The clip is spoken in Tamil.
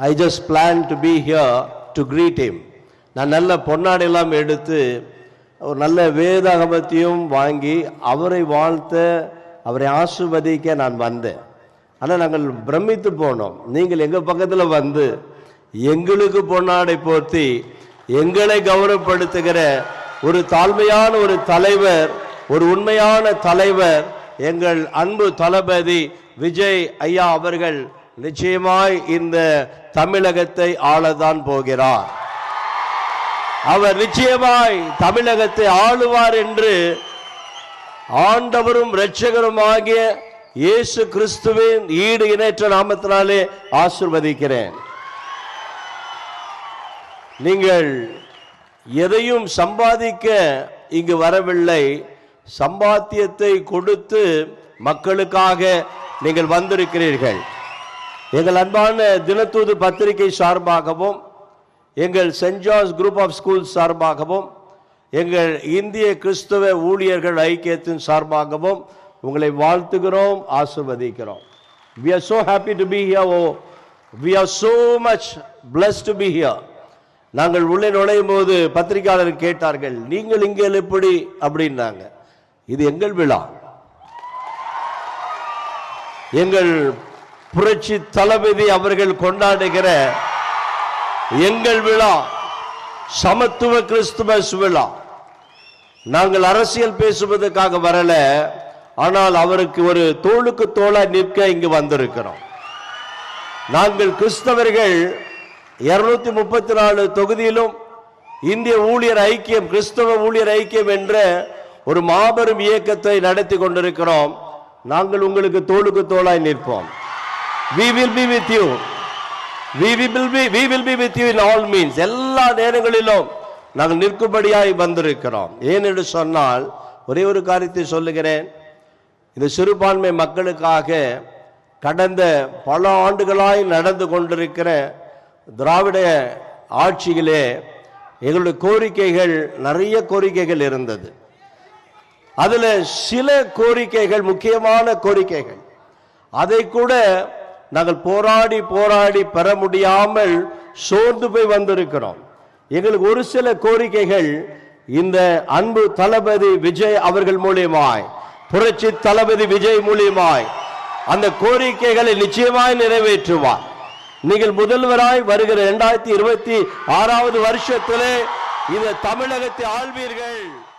I just planned to be here to greet him. நான் நல்ல பொன்னாடையெல்லாம் எடுத்து ஒரு நல்ல வேதாகமத்தையும் வாங்கி அவரை வாழ்த்த அவரை ஆசீர்வதிக்க நான் வந்தேன். ஆனால் நாங்கள் பிரமித்து போனோம். நீங்கள் எங்கள் பக்கத்தில் வந்து எங்களுக்கு பொன்னாடை போர்த்தி எங்களை கௌரவப்படுத்துகிற ஒரு தாழ்மையான ஒரு தலைவர், ஒரு உண்மையான தலைவர் எங்கள் அன்பு தளபதி விஜய் ஐயா அவர்கள் நிச்சயமாய் இந்த தமிழகத்தை ஆளதான் போகிறார். அவர் நிச்சயமாய் தமிழகத்தை ஆளுவார் என்று ஆண்டவரும் இரட்சகருமாகிய இயேசு கிறிஸ்துவின் ஈடு இணைற்ற நாமத்தினாலே ஆசீர்வதிக்கிறேன். நீங்கள் எதையும் சம்பாதிக்க இங்கு வரவில்லை, சம்பாத்தியத்தை கொடுத்து மக்களுக்காக நீங்கள் வந்திருக்கிறீர்கள். எங்கள் அன்பான தினத்தூது பத்திரிகை சார்பாகவும், எங்கள் saint John's group of schools சார்பாகவும், எங்கள் இந்திய கிறிஸ்தவ ஊழியர்கள் ஐக்கியத்தின் சார்பாகவும் உங்களை வாழ்த்துகிறோம், ஆசீர்வதிக்கிறோம். We are so happy to be here. Oh, we are so much blessed to be here. நாங்கள் உள்ளே நுழையும் போது பத்திரிகையாளர் கேட்டார்கள், நீங்கள் இங்கே எப்படி அப்படின்னாங்க. இது எங்கள் விழா, எங்கள் புரட்சி தளபதி அவர்கள் கொண்டாடுகிற எங்கள் விழா, சமத்துவ கிறிஸ்துமஸ் விழா. நாங்கள் அரசியல் பேசுவதற்காக வரல, ஆனால் அவருக்கு ஒரு தோளுக்கு தோளா நிற்க இங்கு வந்திருக்கிறோம். நாங்கள் கிறிஸ்தவர்கள் 234 தொகுதியிலும் இந்திய ஊழியர் ஐக்கியம், கிறிஸ்தவ ஊழியர் ஐக்கியம் என்ற ஒரு மாபெரும் இயக்கத்தை நடத்தி கொண்டிருக்கிறோம். நாங்கள் உங்களுக்கு தோளுக்கு தோளாய் நிற்போம். We will be with you. We will be with you in all means. எல்லா நேரங்களிலும் நாங்கள் நிற்கும்படியாய் வந்திருக்கிறோம். ஏனென்று சொன்னால் ஒரே ஒரு காரியத்தை சொல்லுகிறேன். இந்த சிறுபான்மை மக்களுக்காக கடந்த பல ஆண்டுகளாய் நடந்து கொண்டிருக்கிற திராவிட ஆட்சியிலே எங்களுடைய கோரிக்கைகள், நிறைய கோரிக்கைகள் இருந்தது. அதுல சில கோரிக்கைகள், முக்கியமான கோரிக்கைகள், அதை கூட நாங்கள் போராடி போராடி பெற முடியாமல் சோர்ந்து போய் வந்திருக்கிறோம். எங்களுக்கு ஒரு சில கோரிக்கைகள் இந்த அன்பு தளபதி விஜய் அவர்கள் மூலியமாய், புரட்சி தளபதி விஜய் மூலியமாய் அந்த கோரிக்கைகளை நிச்சயமாய் நிறைவேற்றுவார். நீங்கள் முதல்வராய் வருகிற 2026 வருஷத்திலே இந்த தமிழகத்தை ஆள்வீர்கள்.